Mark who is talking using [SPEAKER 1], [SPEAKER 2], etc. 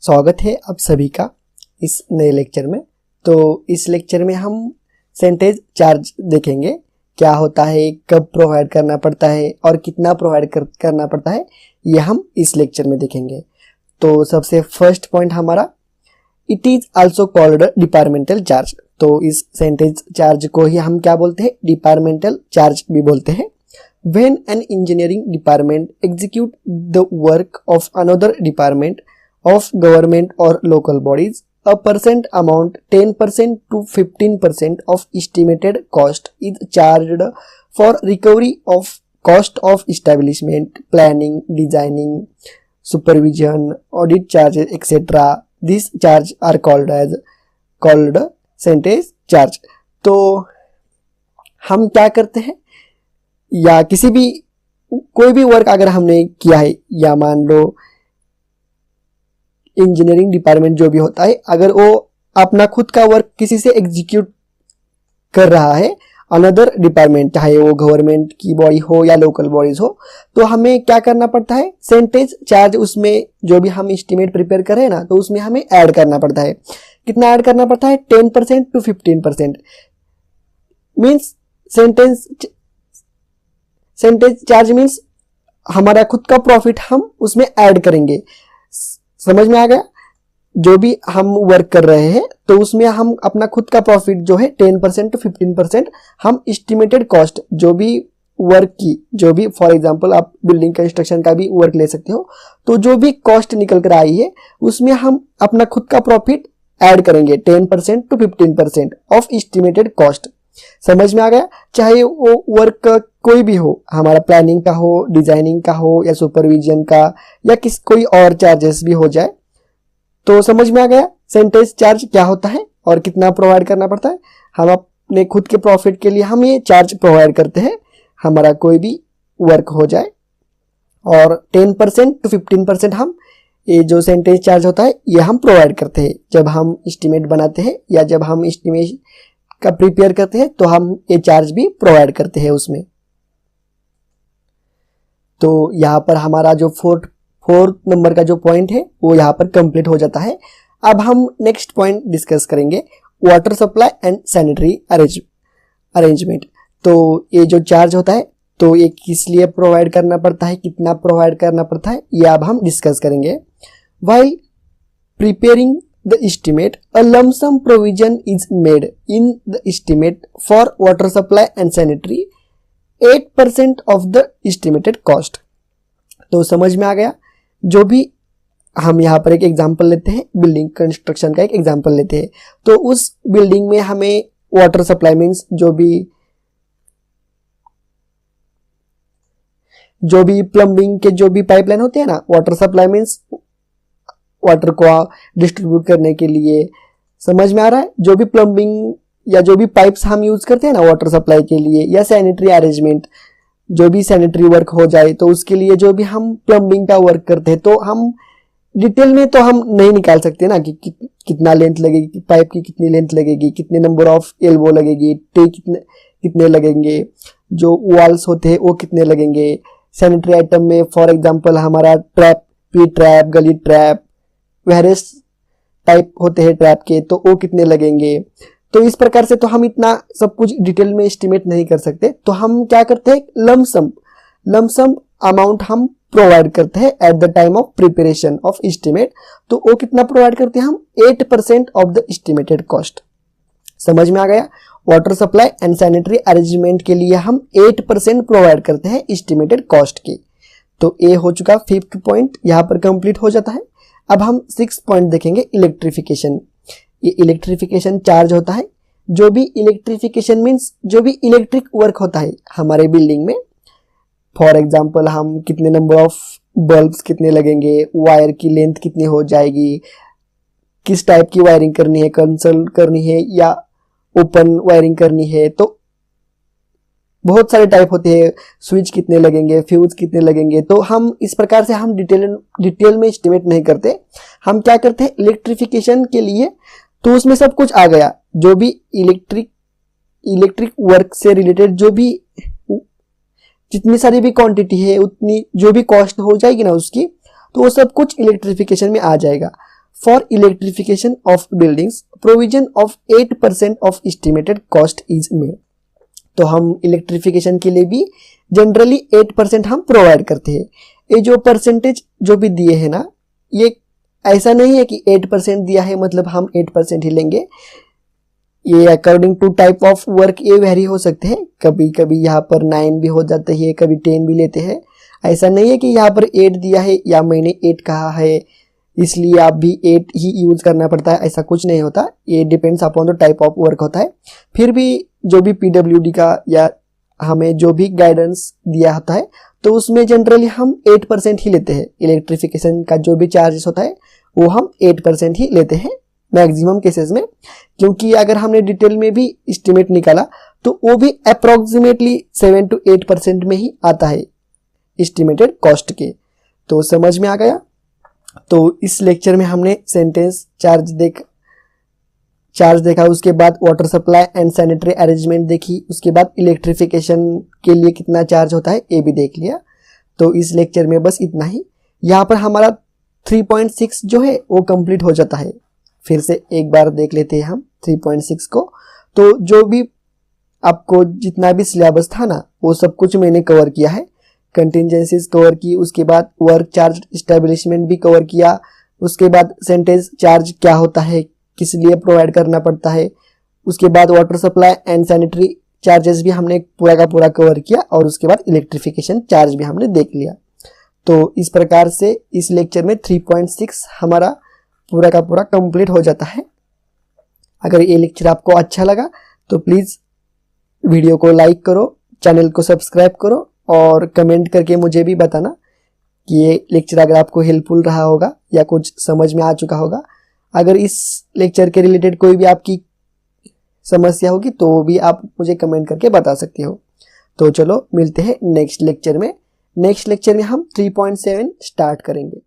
[SPEAKER 1] स्वागत है आप सभी का इस नए लेक्चर में। तो इस लेक्चर में हम सेंटेज चार्ज देखेंगे, क्या होता है, कब प्रोवाइड करना पड़ता है और कितना प्रोवाइड करना पड़ता है, ये हम इस लेक्चर में देखेंगे। तो सबसे फर्स्ट पॉइंट हमारा, it is also called departmental charge. तो इस सेंटेज चार्ज को ही हम क्या बोलते हैं, डिपार्टमेंटल चार्ज भी बोलते हैं। When an engineering department execute the work of another department of government or local bodies, a percent amount 10% to 15% of estimated cost is charged for recovery of cost of establishment, planning, designing, supervision, audit charges, etc. These charges are called percentage charge। तो हम क्या करते हैं, या किसी भी कोई भी वर्क अगर हमने किया है, या मान लो इंजीनियरिंग डिपार्टमेंट जो भी होता है, अगर वो अपना खुद का वर्क किसी से एग्जीक्यूट कर रहा है अनदर डिपार्टमेंट, चाहे वो गवर्नमेंट की बॉडी हो या लोकल बॉडीज हो, तो हमें क्या करना पड़ता है, सेंटेज चार्ज उसमें जो भी हम एस्टिमेट प्रिपेयर कर रहे हैं ना, तो उसमें हमें ऐड करना पड़ता है। कितना ऐड करना पड़ता है, 10% to 15%। मीन्स सेंटेज चार्ज मीन्स हमारा खुद का प्रॉफिट हम उसमें ऐड करेंगे। समझ में आ गया? जो भी हम वर्क कर रहे हैं तो उसमें हम अपना खुद का प्रॉफिट जो है 10% to 15% हम एस्टिमेटेड कॉस्ट, जो भी वर्क की, जो भी फॉर एग्जांपल आप बिल्डिंग कंस्ट्रक्शन का भी वर्क ले सकते हो, तो जो भी कॉस्ट निकल कर आई है उसमें हम अपना खुद का प्रॉफिट ऐड करेंगे 10% to 15% ऑफ एस्टिमेटेड कॉस्ट। समझ में आ गया? चाहे वो वर्क कोई भी हो, हमारा प्लानिंग का हो, डिजाइनिंग का हो, या सुपरविजन का, या कोई और चार्जेस भी हो जाए। तो समझ में आ गया सेंटेज चार्ज क्या होता है और कितना प्रोवाइड करना पड़ता है। हम अपने खुद के प्रॉफिट के लिए हम ये चार्ज प्रोवाइड करते हैं, हमारा कोई भी वर्क हो जाए। और 10% to 15% हम ये जो सेंटेज चार्ज होता है ये हम प्रोवाइड करते हैं जब हम एस्टिमेट बनाते हैं, या जब हम एस्टिमेट का प्रिपेयर करते हैं तो हम ये चार्ज भी प्रोवाइड करते हैं उसमें। तो यहाँ पर हमारा जो फोर्थ नंबर का जो पॉइंट है वो यहाँ पर कंप्लीट हो जाता है। अब हम नेक्स्ट पॉइंट डिस्कस करेंगे, water supply and sanitary arrangement. तो ये जो चार्ज होता है तो ये किस लिए प्रोवाइड करना पड़ता है, कितना प्रोवाइड करना पड़ता है, ये अब हम डिस्कस करेंगे। While preparing the estimate, a lump sum provision is made in the estimate for water supply and sanitary 8% of the estimated cost। तो समझ में आ गया? जो भी हम यहाँ पर एक एग्जांपल लेते हैं, बिल्डिंग कंस्ट्रक्शन का एक एग्जांपल लेते हैं, तो उस बिल्डिंग में हमें वाटर सप्लाई मीन्स जो भी प्लम्बिंग के जो भी पाइपलाइन होते हैं ना, वाटर सप्लाई मीन्स वाटर को डिस्ट्रीब्यूट करने के लिए। समझ में आ रहा है? जो भी प्लम्बिंग या जो भी पाइप्स हम यूज करते हैं ना वाटर सप्लाई के लिए, या सैनिटरी अरेंजमेंट, जो भी सैनिटरी वर्क हो जाए तो उसके लिए जो भी हम प्लम्बिंग का वर्क करते हैं, तो हम डिटेल में तो हम नहीं निकाल सकते ना कि कितना लेंथ लगेगी, पाइप की कितनी लेंथ लगेगी, कितने नंबर ऑफ एल्बो लगेगी, टे कितने लगेंगे, जो वॉल्स होते हैं वो कितने लगेंगे। सैनिटरी आइटम में फॉर एग्जाम्पल हमारा ट्रैप, पी ट्रैप, गली ट्रैप, वेरियस टाइप होते हैं ट्रैप के, तो वो कितने लगेंगे। तो इस प्रकार से तो हम इतना सब कुछ डिटेल में एस्टिमेट नहीं कर सकते, तो हम क्या करते हैं, लमसम अमाउंट हम प्रोवाइड करते हैं at the time of preparation of estimate. तो वो कितना प्रोवाइड करते हैं हम, 8% ऑफ द एस्टिमेटेड कॉस्ट। समझ में आ गया? Water supply and sanitary arrangement के लिए हम 8% प्रोवाइड करते हैं एस्टिमेटेड कॉस्ट की। तो ये हो चुका 5th पॉइंट, यहाँ पर कंप्लीट हो जाता है। अब हम 6th पॉइंट देखेंगे, इलेक्ट्रिफिकेशन। ये इलेक्ट्रिफिकेशन चार्ज होता है। जो भी इलेक्ट्रिफिकेशन मीन्स जो भी इलेक्ट्रिक वर्क होता है हमारे बिल्डिंग में, फॉर एग्जांपल हम कितने नंबर ऑफ बल्ब्स कितने लगेंगे, वायर की लेंथ कितनी हो जाएगी, किस टाइप की वायरिंग करनी है, कंसोल करनी है या ओपन वायरिंग करनी है, तो बहुत सारे टाइप होते हैं, स्विच कितने लगेंगे, फ्यूज कितने लगेंगे। तो हम इस प्रकार से हम डिटेल में एस्टिमेट नहीं करते। हम क्या करते हैं, इलेक्ट्रिफिकेशन के लिए तो उसमें सब कुछ आ गया, जो भी इलेक्ट्रिक वर्क से रिलेटेड जो भी जितनी सारी भी क्वांटिटी है, उतनी जो भी कॉस्ट हो जाएगी ना उसकी, तो वो सब कुछ इलेक्ट्रिफिकेशन में आ जाएगा। For electrification of buildings provision of 8% of estimated cost is made. तो हम इलेक्ट्रिफिकेशन के लिए भी जनरली 8% हम प्रोवाइड करते हैं। ये जो परसेंटेज जो भी दिए हैं ना, ये ऐसा नहीं है कि 8% दिया है मतलब हम 8% ही लेंगे। ये according to type of work ये वेरी हो सकते हैं, कभी कभी यहाँ पर 9 भी हो जाते हैं, कभी 10 भी लेते हैं। ऐसा नहीं है कि यहाँ पर 8 दिया है या मैंने 8 कहा है इसलिए आप भी 8 ही यूज करना पड़ता है, ऐसा कुछ नहीं होता। ये depends upon the type of work होता है। फिर भी जो भी PWD का या हमें जो भी गाइडेंस दिया होता है तो उसमें जनरली हम 8% ही लेते हैं। इलेक्ट्रिफिकेशन का जो भी चार्जेस होता है वो हम 8% ही लेते हैं मैक्सिमम केसेस में, क्योंकि अगर हमने डिटेल में भी एस्टिमेट निकाला तो वो भी अप्रोक्सीमेटली 7 to 8% में ही आता है एस्टिमेटेड कॉस्ट के। तो समझ में आ गया। तो इस लेक्चर में हमने सेंटेंस चार्ज देखा, उसके बाद water supply and sanitary arrangement देखी, उसके बाद इलेक्ट्रिफिकेशन के लिए कितना चार्ज होता है ये भी देख लिया। तो इस लेक्चर में बस इतना ही। यहाँ पर हमारा 3.6 जो है वो कंप्लीट हो जाता है। फिर से एक बार देख लेते हैं हम 3.6 को। तो जो भी आपको जितना भी सिलेबस था ना वो सब कुछ मैंने कवर किया है। कंटिजेंसीज कवर की, उसके बाद वर्क चार्ज एस्टेब्लिशमेंट भी कवर किया, उसके बाद सेंटेंस चार्ज क्या होता है, किस लिए प्रोवाइड करना पड़ता है, उसके बाद water supply and sanitary charges भी हमने पूरा का पूरा कवर किया, और उसके बाद इलेक्ट्रिफिकेशन चार्ज भी हमने देख लिया। तो इस प्रकार से इस लेक्चर में 3.6 हमारा पूरा का पूरा कंप्लीट हो जाता है। अगर ये लेक्चर आपको अच्छा लगा तो प्लीज़ वीडियो को लाइक करो, चैनल को सब्सक्राइब करो और कमेंट करके मुझे भी बताना कि ये लेक्चर अगर आपको हेल्पफुल रहा होगा या कुछ समझ में आ चुका होगा। अगर इस लेक्चर के रिलेटेड कोई भी आपकी समस्या होगी तो भी आप मुझे कमेंट करके बता सकते हो। तो चलो मिलते हैं नेक्स्ट लेक्चर में। नेक्स्ट लेक्चर में हम 3.7 स्टार्ट करेंगे।